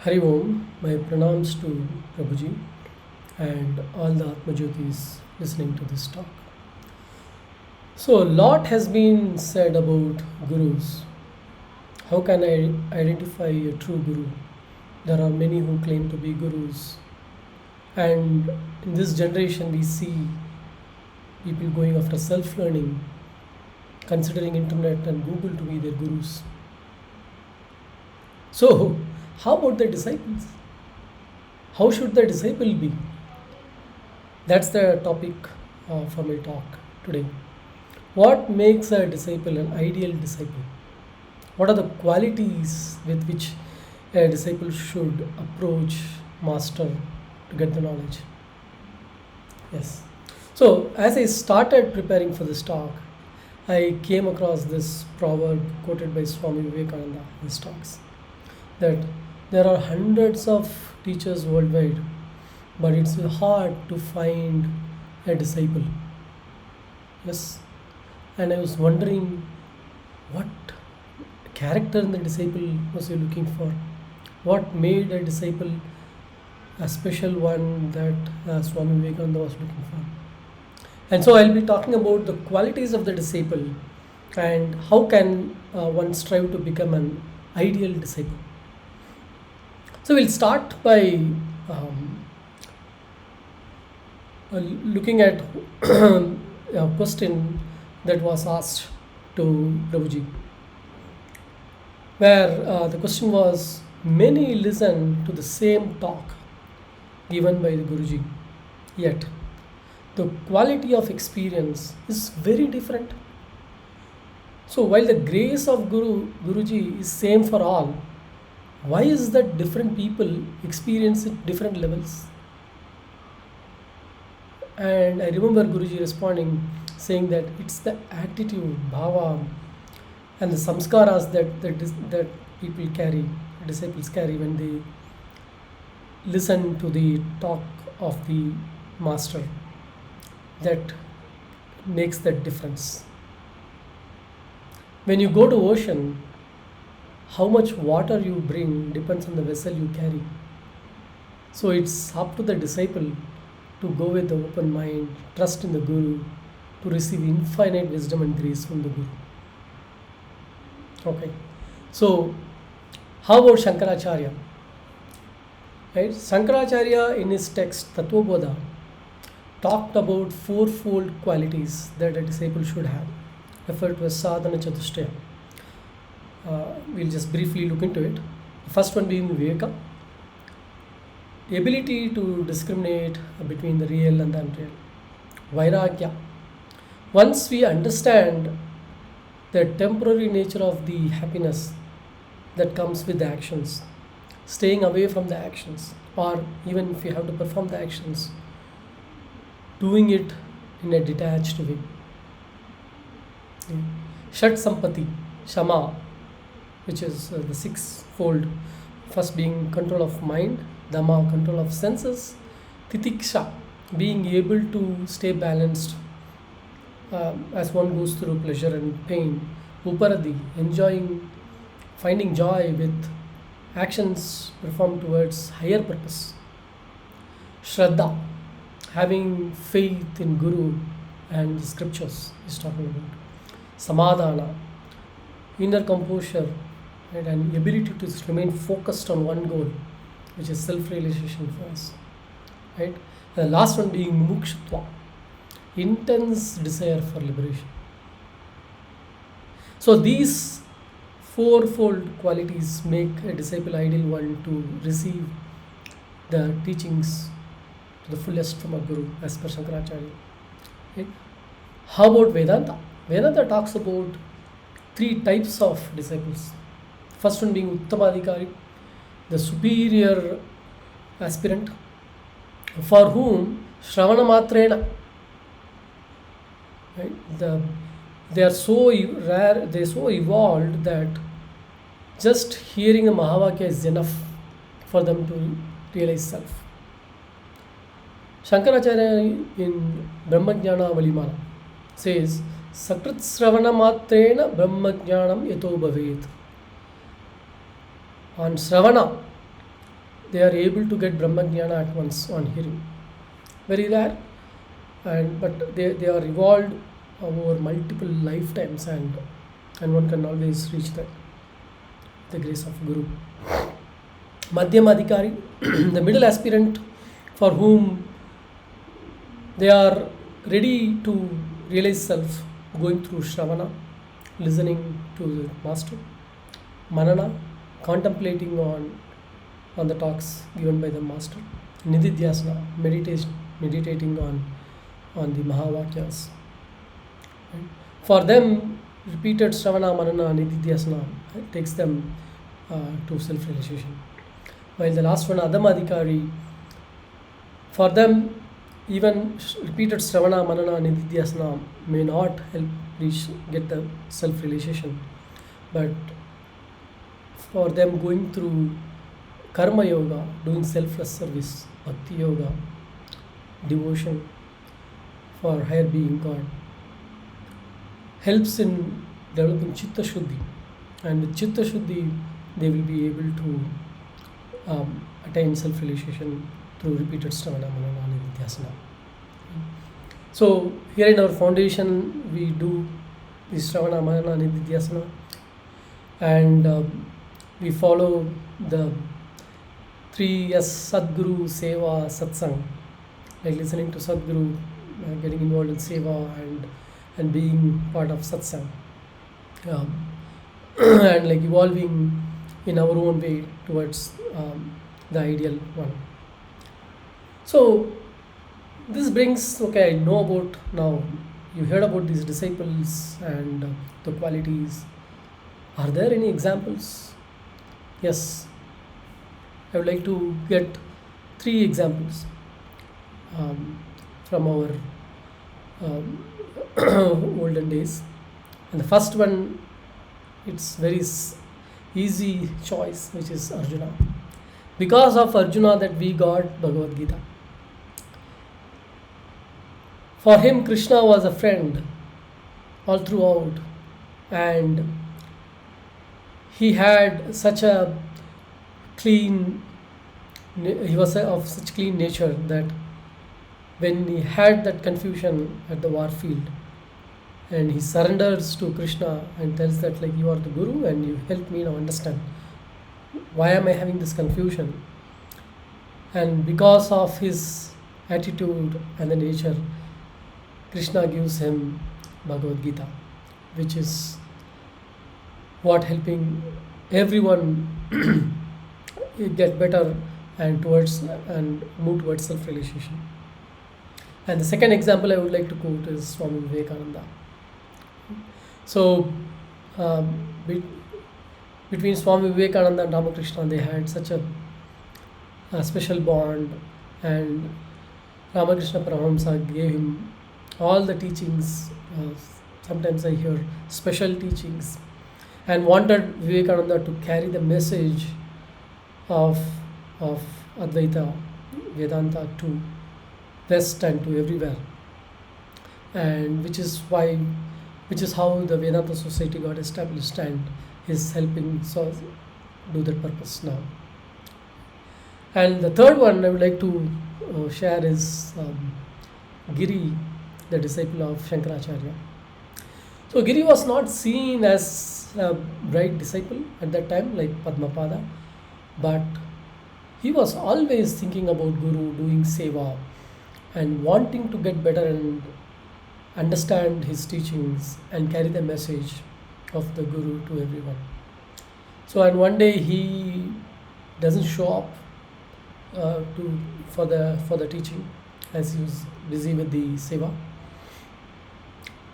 Hari Om, my pranams to Prabhuji and all the Atmajyotis listening to this talk. So, a lot has been said about gurus. How can I identify a true guru? There are many who claim to be gurus, and in this generation, we see people going after self learning, considering internet and Google to be their gurus. So, how about the disciples? How should the disciple be? That's the topic for my talk today. What makes a disciple an ideal disciple? What are the qualities with which a disciple should approach master to get the knowledge? Yes. So, as I started preparing for this talk, I came across this proverb quoted by Swami Vivekananda in his talks that there are hundreds of teachers worldwide, but it's hard to find a disciple. Yes. And I was wondering what character in the disciple was he looking for? What made a disciple a special one that Swami Vivekananda was looking for? And so I'll be talking about the qualities of the disciple and how can one strive to become an ideal disciple. So we'll start by looking at a question that was asked to Prabhuji, where the question was, many listen to the same talk given by the Guruji, yet the quality of experience is very different. So while the grace of Guruji is same for all, why is that different people experience it different levels? And I remember Guruji responding, saying that it's the attitude, bhava, and the samskaras that people carry, disciples carry when they listen to the talk of the master, that makes that difference. When you go to ocean, how much water you bring depends on the vessel you carry. So it's up to the disciple to go with the open mind, trust in the Guru, to receive infinite wisdom and grace from the Guru. Okay. So, how about Shankaracharya? Right? Shankaracharya in his text Tattvabodha talked about fourfold qualities that a disciple should have, referred to as sadhana chatushtaya. We'll just briefly look into it. The first one being Viveka, ability to discriminate between the real and the unreal. Vairagya, once we understand the temporary nature of the happiness that comes with the actions, staying away from the actions, or even if you have to perform the actions, doing it in a detached way. Shat Sampati, Shama, which is the sixfold, first being control of mind, Dhamma, control of senses, Titiksha, being able to stay balanced as one goes through pleasure and pain, Uparadi, enjoying, finding joy with actions performed towards higher purpose, Shraddha, having faith in Guru and the scriptures is talking about, Samadhana, inner composure, right, and ability to remain focused on one goal, which is self-realization for us. Right? The last one being mumukshutva, intense desire for liberation. So these fourfold qualities make a disciple ideal one to receive the teachings to the fullest from a guru, as per Shankaracharya. Okay? How about Vedanta? Vedanta talks about three types of disciples. First one being Adhikari, the superior aspirant, for whom Shravana Matrena, right, they are so rare, they are so evolved that just hearing a Mahavakya is enough for them to realize self. Shankaracharya in Brahmajnana Valimala says, Sakrit Sravana Matrena Brahmajnanam Yato Bhavet. On Sravana, they are able to get Brahma Jnana at once on hearing. Very rare, but they are evolved over multiple lifetimes, and one can always reach that, the grace of Guru. Madhyam Adhikari, the middle aspirant, for whom they are ready to realize self, going through Shravana, listening to the master, Manana, contemplating on the talks given by the master, Nididhyasana, meditating on the Mahavakyas. Right? For them, repeated Shravana, Manana, Nididhyasana takes them to self-realization. While the last one, Adhamadhikari, for them, even repeated Shravana, Manana, Nididhyasana may not help get the self-realization, but for them going through Karma Yoga, doing selfless service, Bhakti Yoga, devotion for higher being God, helps in developing Chitta Shuddhi, and with Chitta Shuddhi they will be able to attain self-realization through repeated Shravana, Manana, Nididhyasana. So here in our foundation we do this Shravana, Manana, Nididhyasana, and we follow the 3S: Sadguru, Seva, Satsang, like listening to Sadguru, getting involved in Seva, and being part of Satsang, and like evolving in our own way towards the ideal one. So this brings, okay, I know about now, you heard about these disciples and the qualities. Are there any examples? Yes, I would like to get 3 examples from our olden days. And the first one, it's very easy choice, which is Arjuna. Because of Arjuna that we got Bhagavad Gita. For him, Krishna was a friend all throughout, and he had such a clean, he was of such clean nature that when he had that confusion at the war field, and he surrenders to Krishna and tells that, like, you are the Guru and you help me now understand why am I having this confusion. And because of his attitude and the nature, Krishna gives him Bhagavad Gita, which is what helping everyone get better and move towards self-realization. And the second example I would like to quote is Swami Vivekananda. So between Swami Vivekananda and Ramakrishna, they had such a special bond, and Ramakrishna Paramahamsa gave him all the teachings. Sometimes I hear special teachings, and wanted Vivekananda to carry the message of Advaita, Vedanta to West and to everywhere, and which is how the Vedanta Society got established and is helping do that purpose now. And the third one I would like to share is Giri, the disciple of Shankaracharya. So Giri was not seen as a bright disciple at that time like Padmapada, but he was always thinking about Guru, doing seva, and wanting to get better and understand his teachings and carry the message of the Guru to everyone. So, and one day he doesn't show up for the teaching, as he was busy with the seva.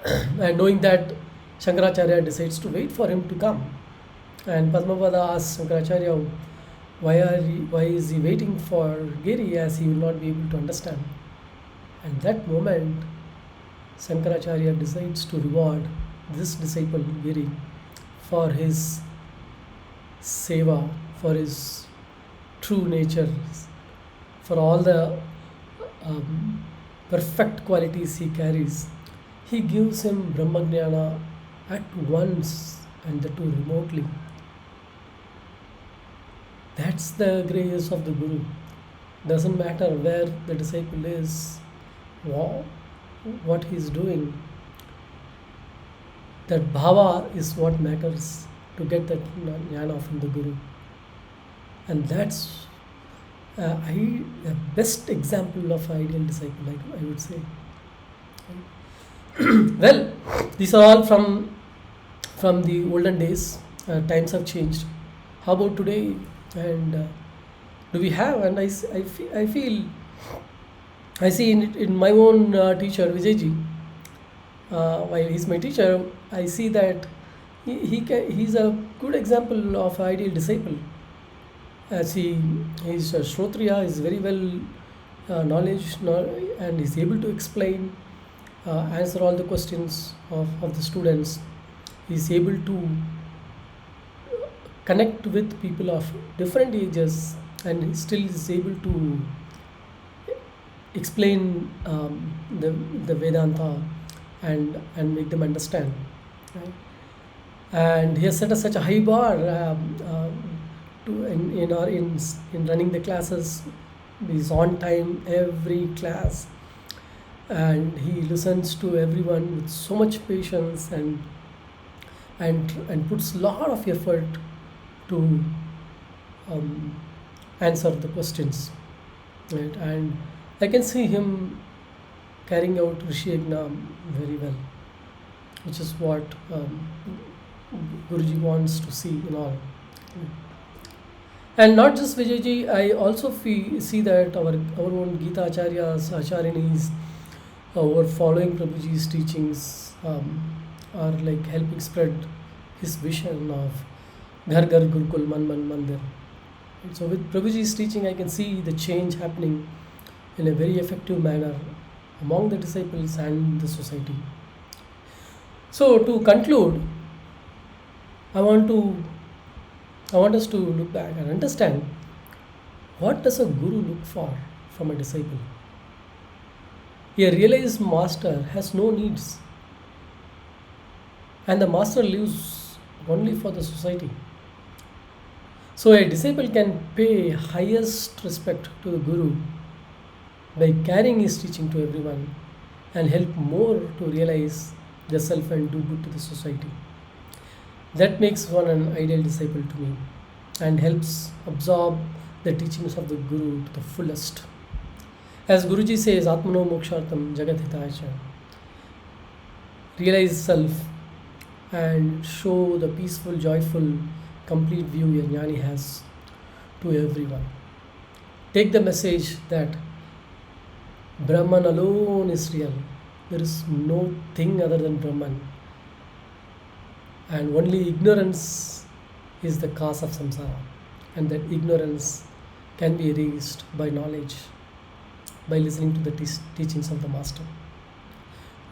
And knowing that, Shankaracharya decides to wait for him to come. And Padmapada asks Shankaracharya, why is he waiting for Giri, as he will not be able to understand. And that moment, Shankaracharya decides to reward this disciple Giri for his seva, for his true nature, for all the perfect qualities he carries. He gives him Brahmajnana at once, and the two remotely. That's the grace of the Guru. Doesn't matter where the disciple is, wha- what he is doing. That bhava is what matters to get that jnana from the Guru. And that's the best example of ideal disciple, I would say. Well, these are all from the olden days. Times have changed. How about today? And do we have? And I feel I see in my own teacher Vijay, while he's my teacher, I see that he's a good example of ideal disciple. As he's a Shrotriya, is very well and is able to explain, answer all the questions of the students. He's able to connect with people of different ages, and he still is able to explain the Vedanta and make them understand. Right? And he has set such a high bar in running the classes. He's on time every class, and he listens to everyone with so much patience and puts a lot of effort to answer the questions. Right? And I can see him carrying out Rishi Yajna very well, which is what Guruji wants to see in all. And not just Vijayji, I also see that our own Gita Acharyas, Acharyanis, who are following Prabhuji's teachings, are like helping spread his vision of Ghar Ghar Gurukul Man Man Mandir. And so with Prabhuji's teaching, I can see the change happening in a very effective manner among the disciples and the society. So to conclude, I want us to look back and understand, what does a guru look for from a disciple? A realized master has no needs, and the master lives only for the society. So a disciple can pay highest respect to the guru by carrying his teaching to everyone and help more to realize the self and do good to the society. That makes one an ideal disciple to me and helps absorb the teachings of the Guru to the fullest. As Guruji says, Atmano Mokshartam Jagat Hitaya. Realize self and show the peaceful, joyful, complete view a jnani has to everyone. Take the message that Brahman alone is real. There is no thing other than Brahman. And only ignorance is the cause of samsara. And that ignorance can be erased by knowledge, by listening to the teachings of the Master.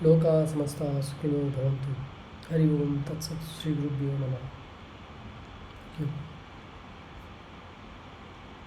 Loka samasta sukhino bhavantu. Hari Om Tat Sat Shri Gurubhyo Namah. Thank you.